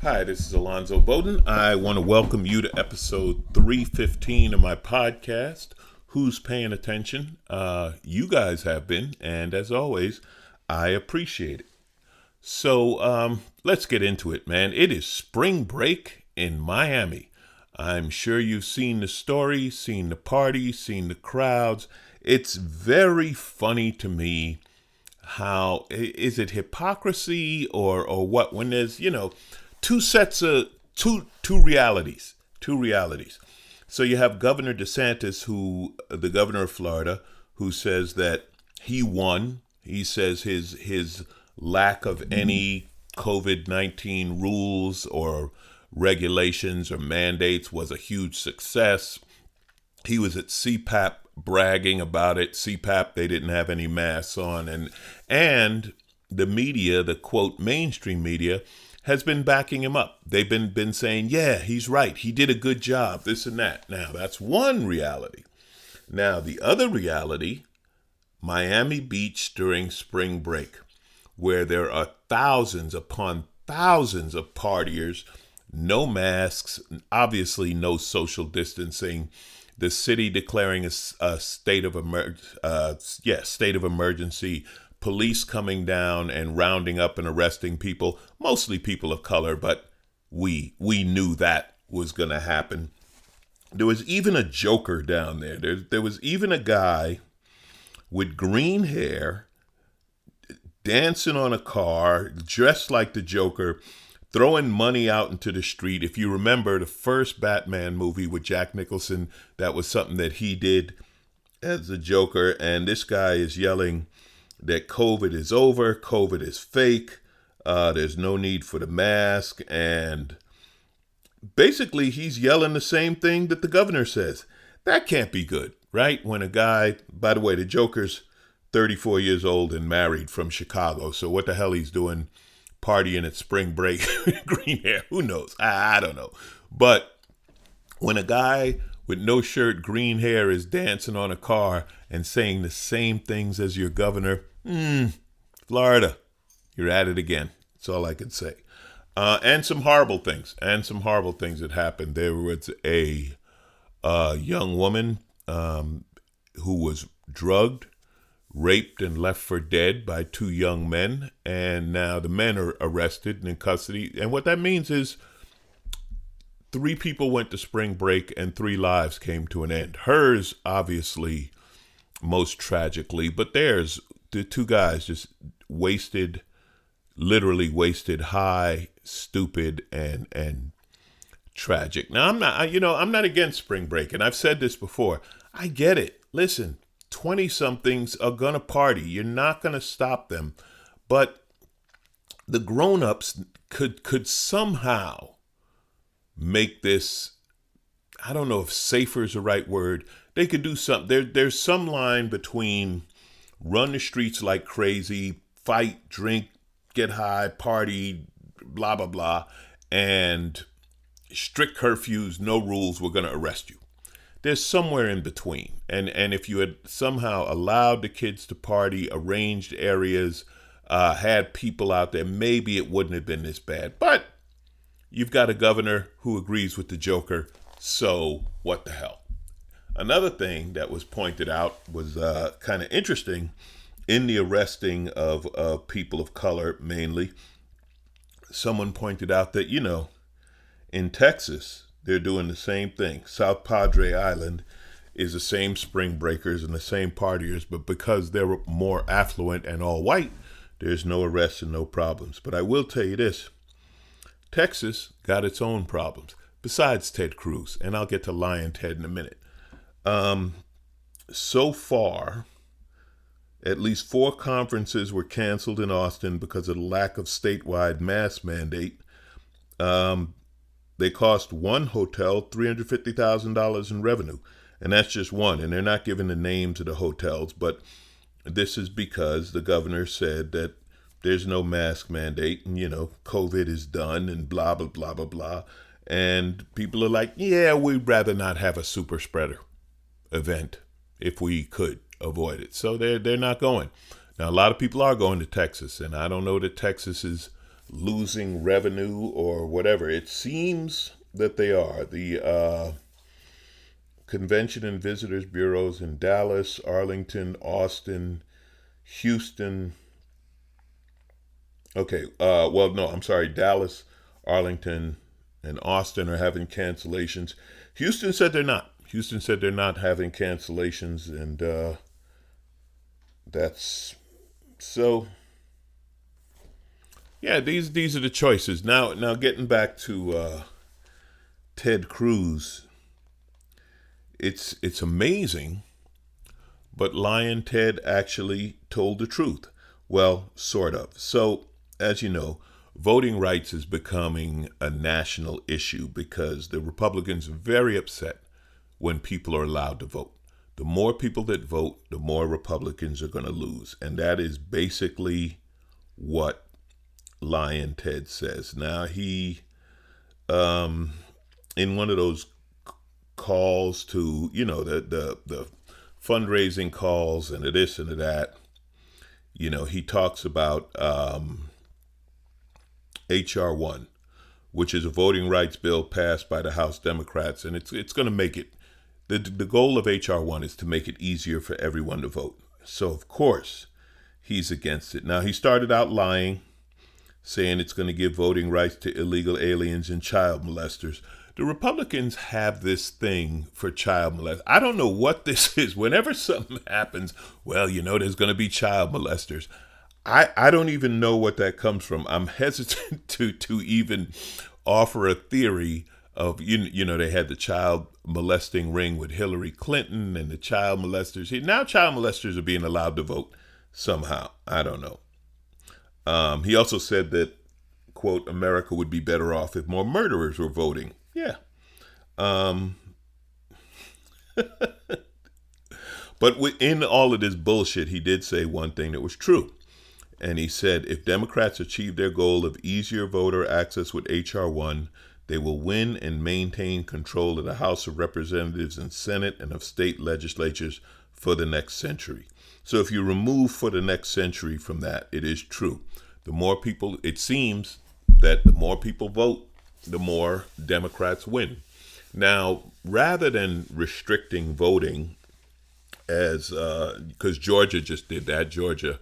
Hi, this is Alonzo Bodden. I want to welcome you to episode 315 of my podcast, Who's Paying Attention? You guys have been, and as always, I appreciate it. So let's get into it, man. It is spring break in Miami. I'm sure you've seen the stories, seen the parties, seen the crowds. It's very funny to me how, is it hypocrisy or what, when there's, two realities. So you have Governor DeSantis, the governor of Florida, who says that he won. He says his lack of any COVID-19 rules or regulations or mandates was a huge success. He was at CPAP bragging about it. CPAP, they didn't have any masks on, and the media, the quote mainstream media, has been backing him up. They've been saying, yeah, he's right. He did a good job, this and that. Now, that's one reality. Now, the other reality, Miami Beach during spring break, where there are thousands upon thousands of partiers, no masks, obviously no social distancing, the city declaring a state of emergency, police coming down and rounding up and arresting people, mostly people of color, but we knew that was going to happen. There was even a joker down there. There was even a guy with green hair dancing on a car, dressed like the Joker, throwing money out into the street. If you remember the first Batman movie with Jack Nicholson, that was something that he did as a Joker. And this guy is yelling that COVID is over, COVID is fake, there's no need for the mask, and basically he's yelling the same thing that the governor says. That can't be good, right? When a guy, by the way, the Joker's 34 years old and married from Chicago, so what the hell he's doing partying at spring break, green hair, who knows? I don't know. But when a guy with no shirt, green hair is dancing on a car and saying the same things as your governor, Florida, you're at it again. That's all I can say. And some horrible things that happened. There was a young woman who was drugged, raped, and left for dead by two young men. And now the men are arrested and in custody. And what that means is 3 people went to spring break and 3 lives came to an end. Hers, obviously, most tragically, but theirs, the 2 guys just literally wasted high, stupid, and tragic. Now, I'm not against spring break, and I've said this before. I get it. Listen, 20-somethings are going to party. You're not going to stop them. But the grown-ups could somehow make this, I don't know if safer is the right word. They could do something. There's some line between run the streets like crazy, fight, drink, get high, party, blah, blah, blah, and strict curfews, no rules, we're going to arrest you. There's somewhere in between. And if you had somehow allowed the kids to party, arranged areas, had people out there, maybe it wouldn't have been this bad. But you've got a governor who agrees with the Joker, so what the hell? Another thing that was pointed out was kind of interesting in the arresting of people of color mainly. Someone pointed out that, in Texas, they're doing the same thing. South Padre Island is the same spring breakers and the same partiers, but because they're more affluent and all white, there's no arrests and no problems. But I will tell you this. Texas got its own problems, besides Ted Cruz, and I'll get to Lyin Ted in a minute. So far, at least 4 conferences were canceled in Austin because of the lack of statewide mask mandate. They cost one hotel $350,000 in revenue, and that's just one. And they're not giving the names of the hotels, but this is because the governor said that there's no mask mandate and, COVID is done and blah, blah, blah, blah, blah. And people are like, yeah, we'd rather not have a super spreader event if we could avoid it. So they're not going. Now, a lot of people are going to Texas, and I don't know that Texas is losing revenue or whatever. It seems that they are. The Convention and Visitors Bureaus in Dallas, Arlington, Austin, Houston. Okay, well, no, I'm sorry. Dallas, Arlington, and Austin are having cancellations. Houston said they're not. Houston said they're not having cancellations, and that's so. Yeah, these are the choices. Now getting back to Ted Cruz, it's amazing, but Lyin Ted actually told the truth. Well, sort of. So, as you know, voting rights is becoming a national issue because the Republicans are very upset when people are allowed to vote. The more people that vote, the more Republicans are going to lose. And that is basically what Lyin Ted says. Now, he, in one of those calls to, the fundraising calls and the this and the that, he talks about H.R. 1, which is a voting rights bill passed by the House Democrats, and it's going to make it, the goal of H.R. 1 is to make it easier for everyone to vote. So, of course, he's against it. Now, he started out lying, saying it's going to give voting rights to illegal aliens and child molesters. The Republicans have this thing for child molesters. I don't know what this is. Whenever something happens, well, there's going to be child molesters. I don't even know what that comes from. I'm hesitant to even offer a theory of, they had the child molesting ring with Hillary Clinton and the child molesters. Now child molesters are being allowed to vote somehow. I don't know. He also said that, quote, America would be better off if more murderers were voting. Yeah. But within all of this bullshit, he did say one thing that was true. And he said, if Democrats achieve their goal of easier voter access with H.R. 1, they will win and maintain control of the House of Representatives and Senate and of state legislatures for the next century. So if you remove for the next century from that, it is true. The more people, it seems that the more people vote, the more Democrats win. Now, rather than restricting voting, as because Georgia just did that, Georgia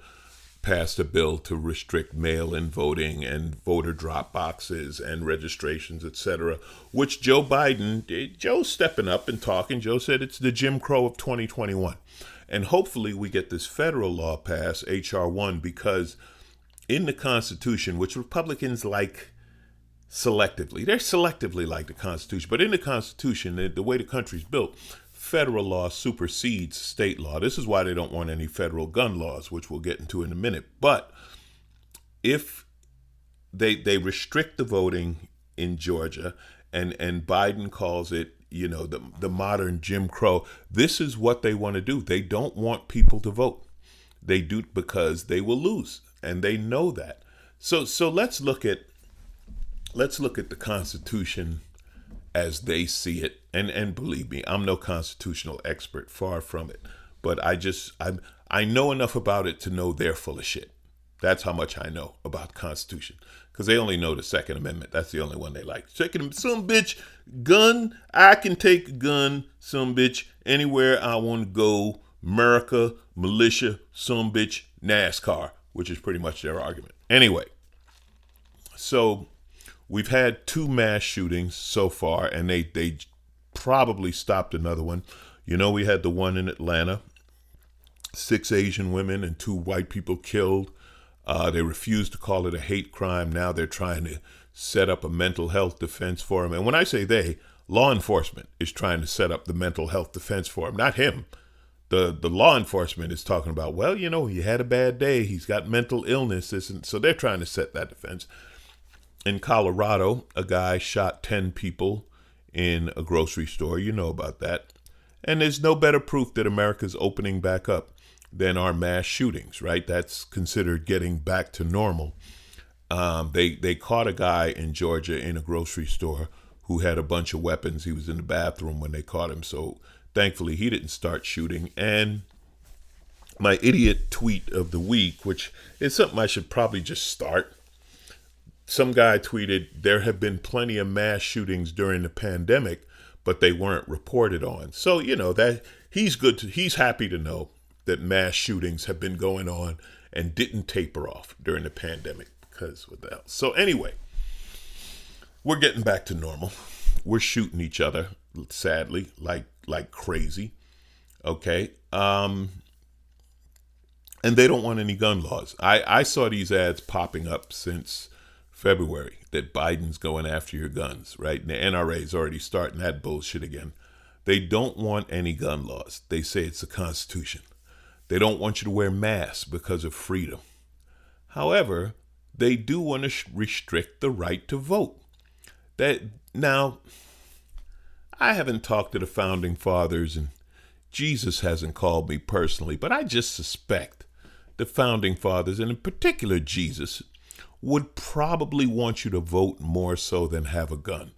passed a bill to restrict mail-in voting and voter drop boxes and registrations, etc., which Joe's stepping up and talking. Joe said it's the Jim Crow of 2021. And hopefully we get this federal law passed, H.R. 1, because in the Constitution, which Republicans like selectively, they're selectively like the Constitution, but in the Constitution, the way the country's built, federal law supersedes state law. This is why they don't want any federal gun laws, which we'll get into in a minute. But if they restrict the voting in Georgia, and Biden calls it, the modern Jim Crow, this is what they want to do. They don't want people to vote. They do because they will lose, and they know that. So let's look at the Constitution as they see it. And believe me, I'm no constitutional expert, far from it. But I know enough about it to know they're full of shit. That's how much I know about the Constitution. Because they only know the Second Amendment. That's the only one they like. Some bitch, gun, I can take a gun, some bitch, anywhere I want to go. America, militia, some bitch, NASCAR, which is pretty much their argument. Anyway, so we've had 2 mass shootings so far, and they probably stopped another one. We had the one in Atlanta, 6 Asian women and 2 white people killed. They refused to call it a hate crime. Now they're trying to set up a mental health defense for him. And when I say they, law enforcement is trying to set up the mental health defense for him, not him. The law enforcement is talking about, well, he had a bad day. He's got mental illness. So they're trying to set that defense. In Colorado, a guy shot 10 people in a grocery store. You know about that. And there's no better proof that America's opening back up than our mass shootings, right? That's considered getting back to normal. They caught a guy in Georgia in a grocery store who had a bunch of weapons. He was in the bathroom when they caught him. So thankfully he didn't start shooting. And my idiot tweet of the week, which is something I should probably just start. some guy tweeted, there have been plenty of mass shootings during the pandemic, but they weren't reported on. So, that he's happy to know that mass shootings have been going on and didn't taper off during the pandemic, because what the hell. So anyway, we're getting back to normal. We're shooting each other, sadly, like crazy. Okay. And they don't want any gun laws. I saw these ads popping up since February that Biden's going after your guns, right? And the NRA's already starting that bullshit again. They don't want any gun laws. They say it's the Constitution. They don't want you to wear masks because of freedom. However, they do want to restrict the right to vote. Now, I haven't talked to the founding fathers, and Jesus hasn't called me personally, but I just suspect the founding fathers, and in particular Jesus, would probably want you to vote more so than have a gun.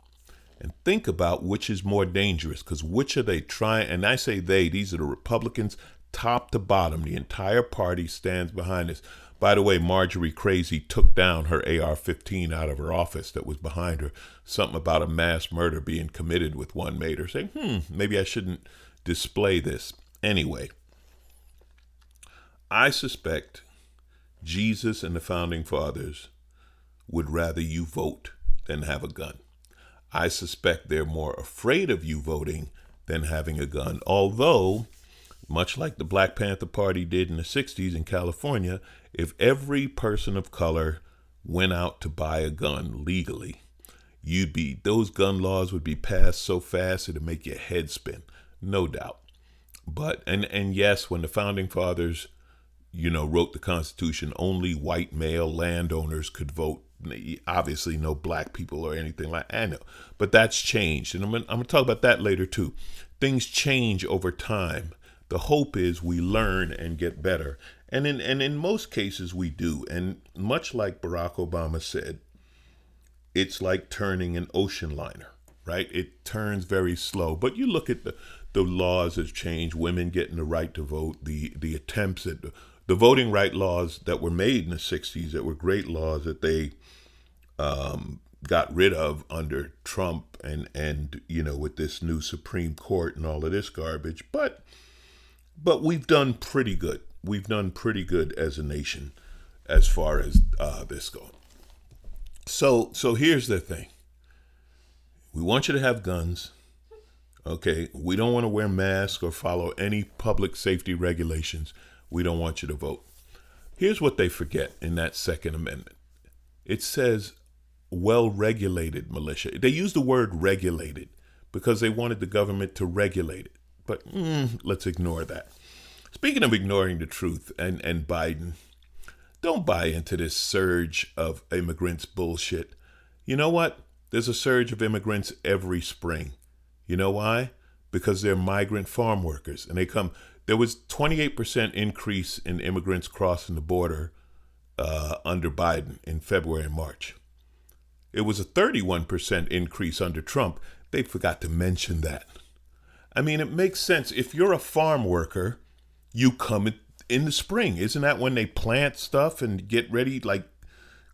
And think about which is more dangerous, because which are they trying? And I say these are the Republicans, top to bottom. The entire party stands behind this. By the way, Marjorie Crazy took down her AR-15 out of her office that was behind her. Something about a mass murder being committed with one made her say, maybe I shouldn't display this. Anyway, I suspect Jesus and the founding fathers would rather you vote than have a gun. I suspect they're more afraid of you voting than having a gun, although, much like the Black Panther Party did in the 60s in California, if every person of color went out to buy a gun legally, those gun laws would be passed so fast it'd make your head spin, no doubt. But and yes, when the founding fathers, wrote the Constitution, only white male landowners could vote. Obviously, no black people or anything like that. I know, but that's changed, and I'm gonna talk about that later too. Things change over time. The hope is we learn and get better, and in most cases we do. And much like Barack Obama said, it's like turning an ocean liner, right? It turns very slow, but you look at the laws have changed. Women getting the right to vote, the attempts at the voting right laws that were made in the 60s that were great laws that they got rid of under Trump and with this new Supreme Court and all of this garbage. But we've done pretty good. We've done pretty good as a nation as far as this goes. So here's the thing. We want you to have guns. Okay, we don't want to wear masks or follow any public safety regulations. We don't want you to vote. Here's what they forget in that Second Amendment. It says well-regulated militia. They use the word regulated because they wanted the government to regulate it. But let's ignore that. Speaking of ignoring the truth and Biden, don't buy into this surge of immigrants bullshit. You know what? There's a surge of immigrants every spring. You know why? Because they're migrant farm workers. And there was 28% increase in immigrants crossing the border under Biden in February and March. It was a 31% increase under Trump. They forgot to mention that. I mean, it makes sense. If you're a farm worker, you come in the spring. Isn't that when they plant stuff and get ready, like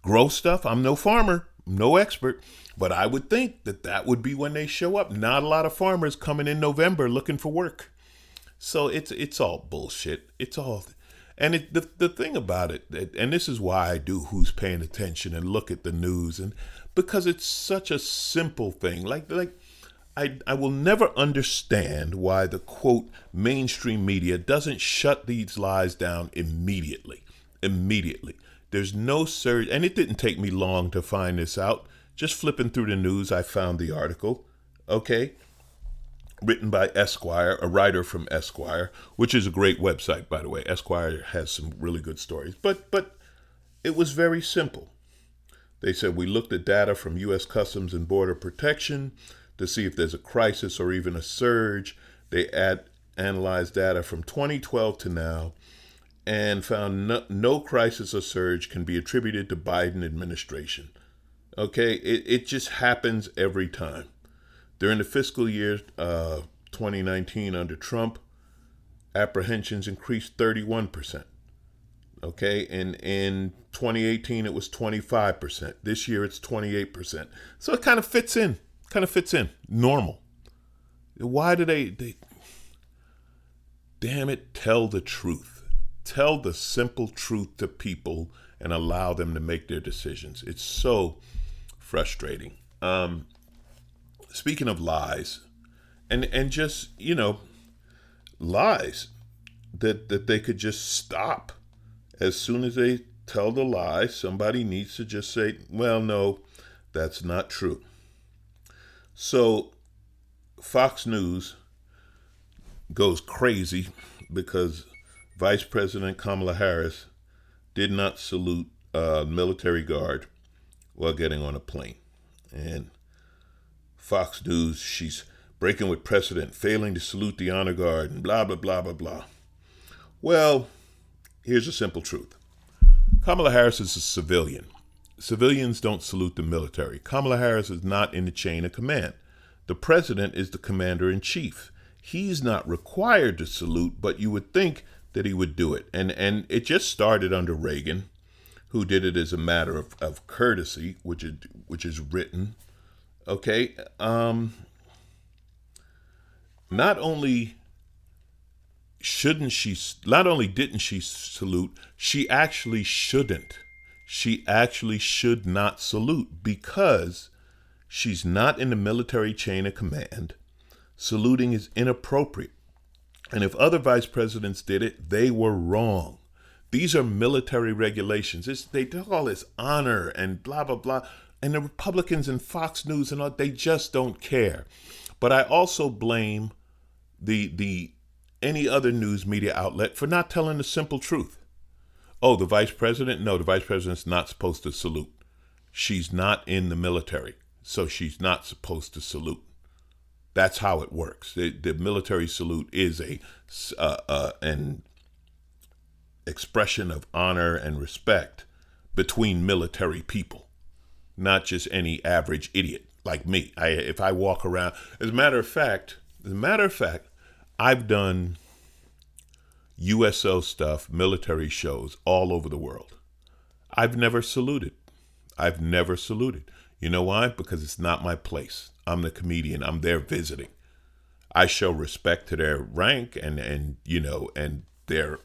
grow stuff? I'm no farmer, no expert, but I would think that would be when they show up. Not a lot of farmers coming in November looking for work. So it's all bullshit. It's all, and the thing about it, and this is why I do Who's Paying Attention and look at the news, and because it's such a simple thing. Like I will never understand why the quote mainstream media doesn't shut these lies down immediately. There's no surge, and it didn't take me long to find this out. Just flipping through the news, I found the article. Okay. Written by Esquire, a writer from Esquire, which is a great website, by the way. Esquire has some really good stories. But it was very simple. They said, we looked at data from U.S. Customs and Border Protection to see if there's a crisis or even a surge. They analyzed data from 2012 to now and found no crisis or surge can be attributed to Biden administration. Okay, it just happens every time. During the fiscal year 2019 under Trump, apprehensions increased 31%. Okay, and in 2018 it was 25%. This year it's 28%. So it kind of fits in. Normal. Why do they damn it, tell the truth. Tell the simple truth to people and allow them to make their decisions. It's so frustrating. Speaking of lies, and just, lies that they could just stop. As soon as they tell the lie, somebody needs to just say, well, no, that's not true. So Fox News goes crazy because Vice President Kamala Harris did not salute a military guard while getting on a plane. And Fox News, she's breaking with precedent, failing to salute the honor guard, and blah, blah, blah, blah, blah. Well, here's a simple truth. Kamala Harris is a civilian. Civilians don't salute the military. Kamala Harris is not in the chain of command. The president is the commander-in-chief. He's not required to salute, but you would think that he would do it. And it just started under Reagan, who did it as a matter of courtesy, which is written. Okay. Not only didn't she salute, she actually shouldn't. She actually should not salute because she's not in the military chain of command. Saluting is inappropriate. And if other vice presidents did it, they were wrong. These are military regulations. They do all this honor and blah, blah, blah. And the Republicans and Fox News and all, they just don't care. But I also blame the any other news media outlet for not telling the simple truth. Oh, the vice president? No, the vice president's not supposed to salute. She's not in the military, so she's not supposed to salute. That's how it works. The military salute is an expression of honor and respect between military people, not just any average idiot like me. If I walk around, as a matter of fact, I've done USO stuff, military shows all over the world. I've never saluted. You know why? Because it's not my place. I'm the comedian. I'm there visiting. I show respect to their rank and their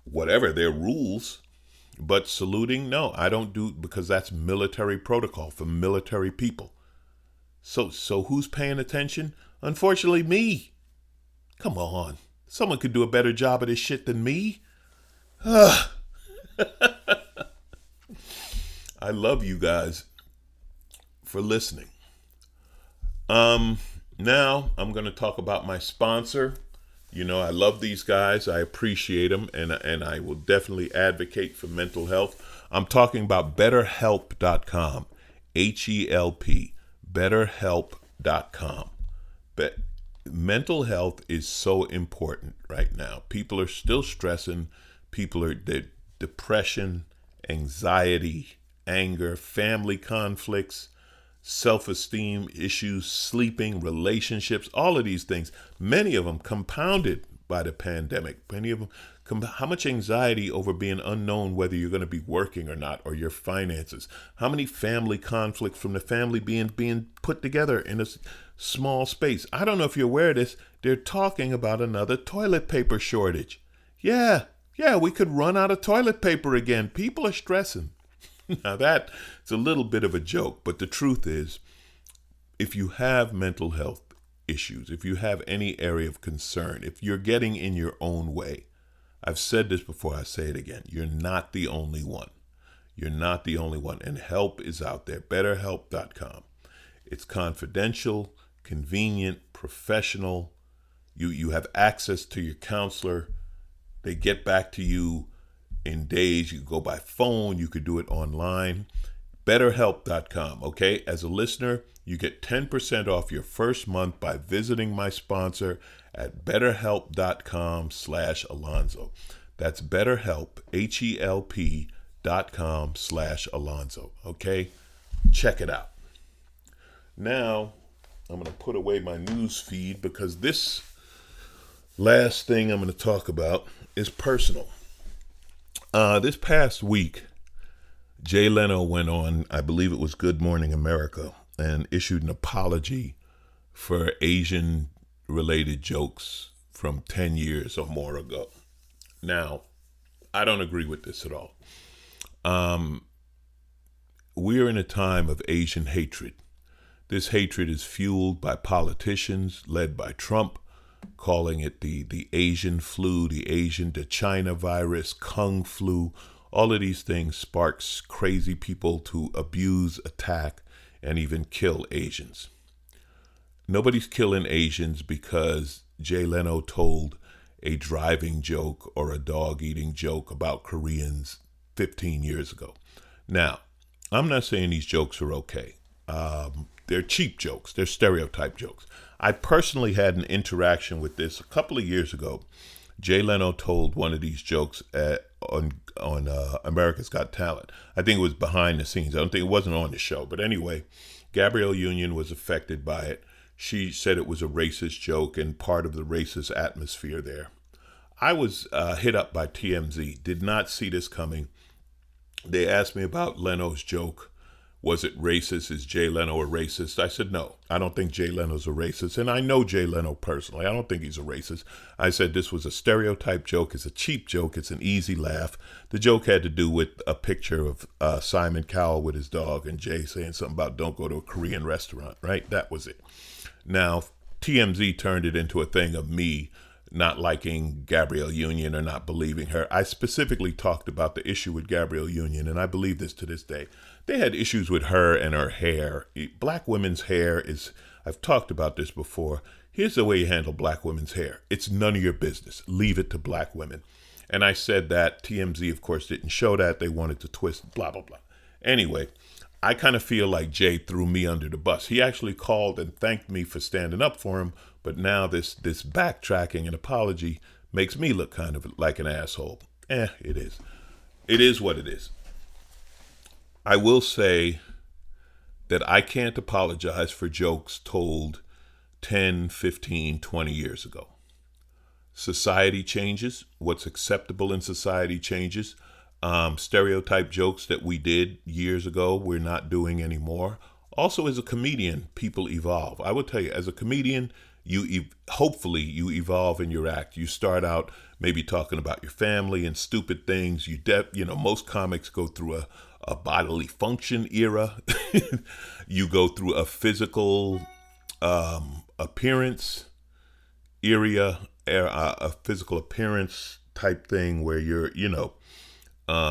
whatever their rules. But saluting, no, I don't do, because that's military protocol for military people. So who's paying attention? Unfortunately, me. Come on. Someone could do a better job of this shit than me. I love you guys for listening. Now I'm going to talk about my sponsor. I love these guys. I appreciate them, and I will definitely advocate for mental health. I'm talking about BetterHelp.com. HELP. BetterHelp.com. Mental health is so important right now. People are still stressing. Depression, anxiety, anger, family conflicts, self-esteem issues, sleeping, relationships, all of these things, many of them compounded by the pandemic. Many of them, how much anxiety over being unknown whether you're going to be working or not, or your finances. How many family conflicts from the family being put together in a small space. I don't know if you're aware of this. They're talking about another toilet paper shortage. Yeah, we could run out of toilet paper again. People are stressing. Now that's a little bit of a joke, but the truth is, if you have mental health issues, if you have any area of concern, if you're getting in your own way, I've said this before, I say it again, you're not the only one. You're not the only one, and help is out there. BetterHelp.com. It's confidential, convenient, professional. You have access to your counselor. They get back to you in days. You go by phone. You could do it online. BetterHelp.com. Okay. As a listener, you get 10% off your first month by visiting my sponsor at BetterHelp.com/Alonzo. That's BetterHelp, HELP.com/Alonzo. Okay. Check it out. Now, I'm going to put away my news feed because this last thing I'm going to talk about is personal. This past week, Jay Leno went on, I believe it was Good Morning America, and issued an apology for Asian-related jokes from 10 years or more ago. Now, I don't agree with this at all. We're in a time of Asian hatred. This hatred is fueled by politicians led by Trump, calling it the Asian flu, the China virus, Kung flu. All of these things sparks crazy people to abuse, attack, and even kill Asians. Nobody's killing Asians because Jay Leno told a driving joke or a dog-eating joke about Koreans 15 years ago. Now, I'm not saying these jokes are okay. They're cheap jokes. They're stereotype jokes. I personally had an interaction with this a couple of years ago. Jay Leno told one of these jokes on America's Got Talent. I think it was behind the scenes. I don't think it wasn't on the show. But anyway, Gabrielle Union was affected by it. She said it was a racist joke and part of the racist atmosphere there. I was hit up by TMZ. Did not see this coming. They asked me about Leno's joke. Was it racist? Is Jay Leno a racist? I said, no, I don't think Jay Leno's a racist. And I know Jay Leno personally. I don't think he's a racist. I said this was a stereotype joke. It's a cheap joke. It's an easy laugh. The joke had to do with a picture of Simon Cowell with his dog and Jay saying something about don't go to a Korean restaurant, right? That was it. Now, TMZ turned it into a thing of me not liking Gabrielle Union or not believing her. I specifically talked about the issue with Gabrielle Union, and I believe this to this day. They had issues with her and her hair. Black women's hair is, I've talked about this before. Here's the way you handle black women's hair. It's none of your business. Leave it to black women. And I said that. TMZ, of course, didn't show that. They wanted to twist, blah, blah, blah. Anyway, I kind of feel like Jay threw me under the bus. He actually called and thanked me for standing up for him. But now this backtracking and apology makes me look kind of like an asshole. It is. It is what it is. I will say that I can't apologize for jokes told 10, 15, 20 years ago. Society changes. What's acceptable in society changes. Stereotype jokes that we did years ago, we're not doing anymore. Also, as a comedian, people evolve. I will tell you, as a comedian, hopefully you evolve in your act. You start out maybe talking about your family and stupid things. Most comics go through a bodily function era. You go through a physical appearance area, a physical appearance type thing where you're,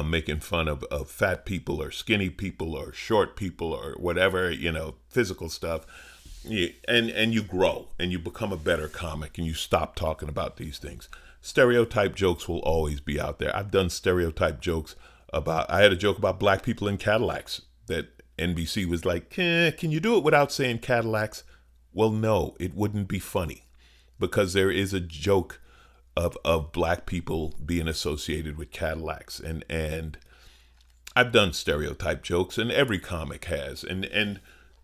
making fun of fat people or skinny people or short people or whatever, physical stuff. And you grow and you become a better comic and you stop talking about these things. Stereotype jokes will always be out there. I've done stereotype jokes I had a joke about black people in Cadillacs that NBC was like, can you do it without saying Cadillacs? Well, no, it wouldn't be funny because there is a joke of black people being associated with Cadillacs. And I've done stereotype jokes and every comic has. And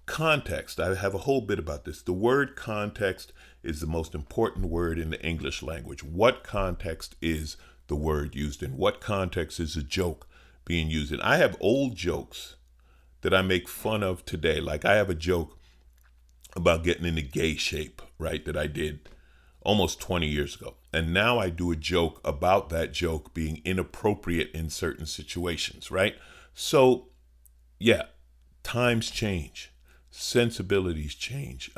context, I have a whole bit about this. The word context is the most important word in the English language. What context is the word used in? What context is a joke being used in? I have old jokes that I make fun of today. Like I have a joke about getting into gay shape, right, that I did almost 20 years ago. And now I do a joke about that joke being inappropriate in certain situations, right? So, yeah, times change. Sensibilities change.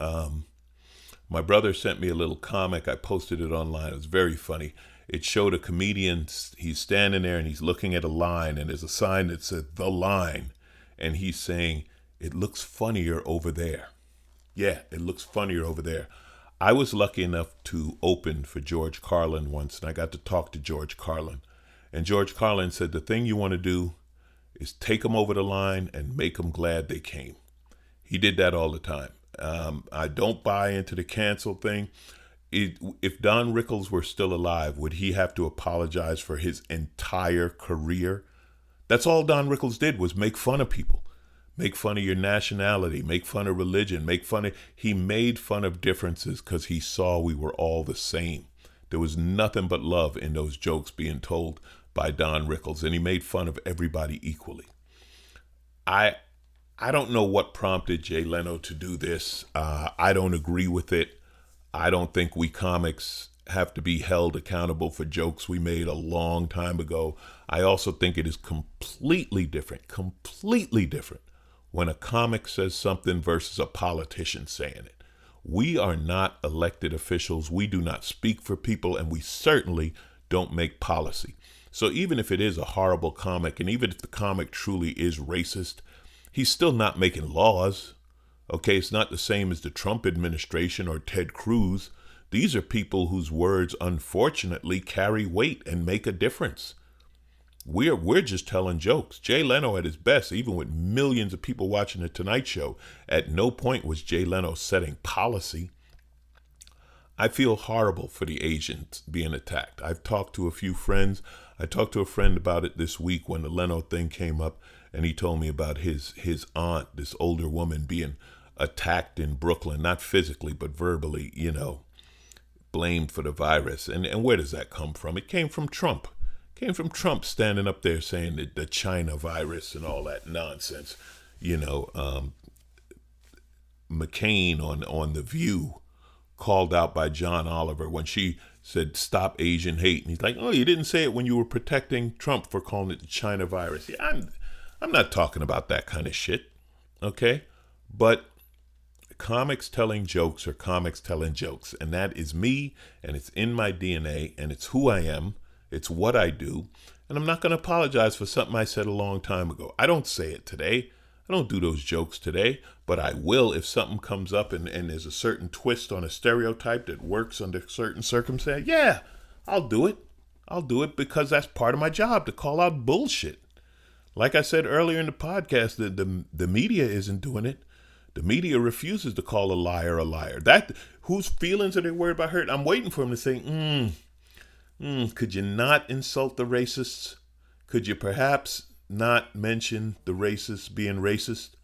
My brother sent me a little comic. I posted it online. It was very funny. It showed a comedian. He's standing there and he's looking at a line and there's a sign that said The Line. And he's saying, it looks funnier over there. Yeah, it looks funnier over there. I was lucky enough to open for George Carlin once, and I got to talk to George Carlin. And George Carlin said, the thing you want to do is take them over the line and make them glad they came. He did that all the time. I don't buy into the cancel thing. If Don Rickles were still alive, would he have to apologize for his entire career? That's all Don Rickles did was make fun of people. Make fun of your nationality, make fun of religion, he made fun of differences because he saw we were all the same. There was nothing but love in those jokes being told by Don Rickles, and he made fun of everybody equally. I don't know what prompted Jay Leno to do this. I don't agree with it. I don't think we comics have to be held accountable for jokes we made a long time ago. I also think it is completely different when a comic says something versus a politician saying it. We are not elected officials. We do not speak for people, and we certainly don't make policy. So even if it is a horrible comic, and even if the comic truly is racist, he's still not making laws. Okay, it's not the same as the Trump administration or Ted Cruz. These are people whose words, unfortunately, carry weight and make a difference. We're just telling jokes. Jay Leno at his best, even with millions of people watching The Tonight Show, at no point was Jay Leno setting policy. I feel horrible for the Asians being attacked. I've talked to a few friends. I talked to a friend about it this week when the Leno thing came up, and he told me about his aunt, this older woman, being attacked in Brooklyn, not physically, but verbally, blamed for the virus. And where does that come from? It came from Trump. It came from Trump standing up there saying that the China virus and all that nonsense. McCain on The View called out by John Oliver when she said, "Stop Asian hate." And he's like, "Oh, you didn't say it when you were protecting Trump for calling it the China virus." Yeah, I'm not talking about that kind of shit, okay? But comics telling jokes are comics telling jokes, and that is me, and it's in my DNA, and it's who I am, it's what I do, and I'm not going to apologize for something I said a long time ago. I don't say it today. I don't do those jokes today, but I will if something comes up and there's a certain twist on a stereotype that works under certain circumstances. Yeah, I'll do it. I'll do it because that's part of my job, to call out bullshit. Like I said earlier in the podcast, the media isn't doing it. The media refuses to call a liar a liar. Whose feelings are they worried about hurt? I'm waiting for him to say, could you not insult the racists? Could you perhaps not mention the racists being racist,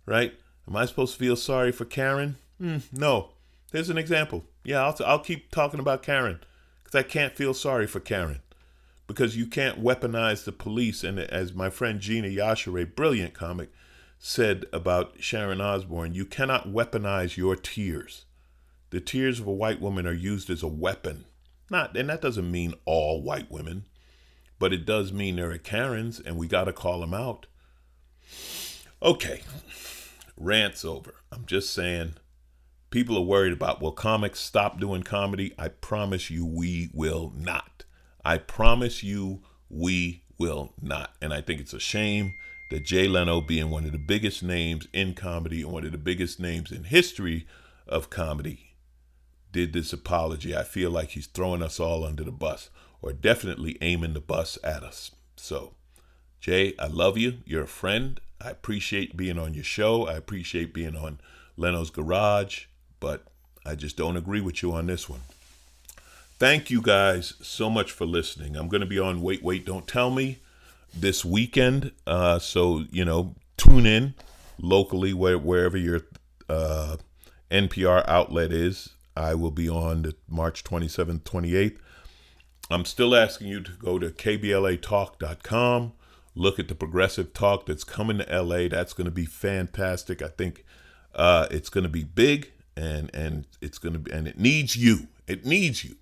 right? Am I supposed to feel sorry for Karen? No. There's an example. Yeah, I'll keep talking about Karen because I can't feel sorry for Karen because you can't weaponize the police. And as my friend Gina Yashere, brilliant comic, said about Sharon Osbourne, you cannot weaponize your tears. The tears of a white woman are used as a weapon. And that doesn't mean all white women, but it does mean there are Karens, and we got to call them out. Okay, rant's over. I'm just saying, people are worried about, will comics stop doing comedy? I promise you we will not. I promise you we will not. And I think it's a shame that Jay Leno, being one of the biggest names in comedy and one of the biggest names in history of comedy, did this apology. I feel like he's throwing us all under the bus, or definitely aiming the bus at us. So, Jay, I love you. You're a friend. I appreciate being on your show. I appreciate being on Leno's Garage, but I just don't agree with you on this one. Thank you guys so much for listening. I'm going to be on Wait, Don't Tell Me this weekend. So, tune in locally wherever your NPR outlet is. I will be on the March 27th, 28th. I'm still asking you to go to kblatalk.com. Look at the progressive talk that's coming to LA. That's going to be fantastic. I think it's going to be big, and it's going to be, and it needs you. It needs you.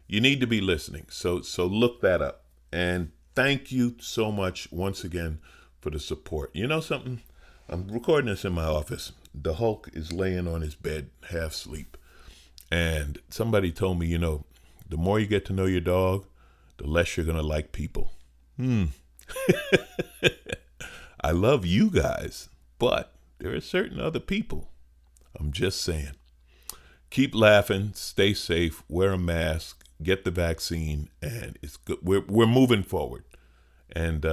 You need to be listening. So look that up. And thank you so much once again for the support. You know something? I'm recording this in my office. The Hulk is laying on his bed, half asleep. And somebody told me, the more you get to know your dog, the less you're going to like people. I love you guys, but there are certain other people. I'm just saying. Keep laughing, stay safe, wear a mask, get the vaccine, and it's good. We're moving forward. And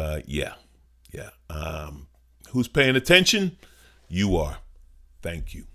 who's paying attention? You are. Thank you.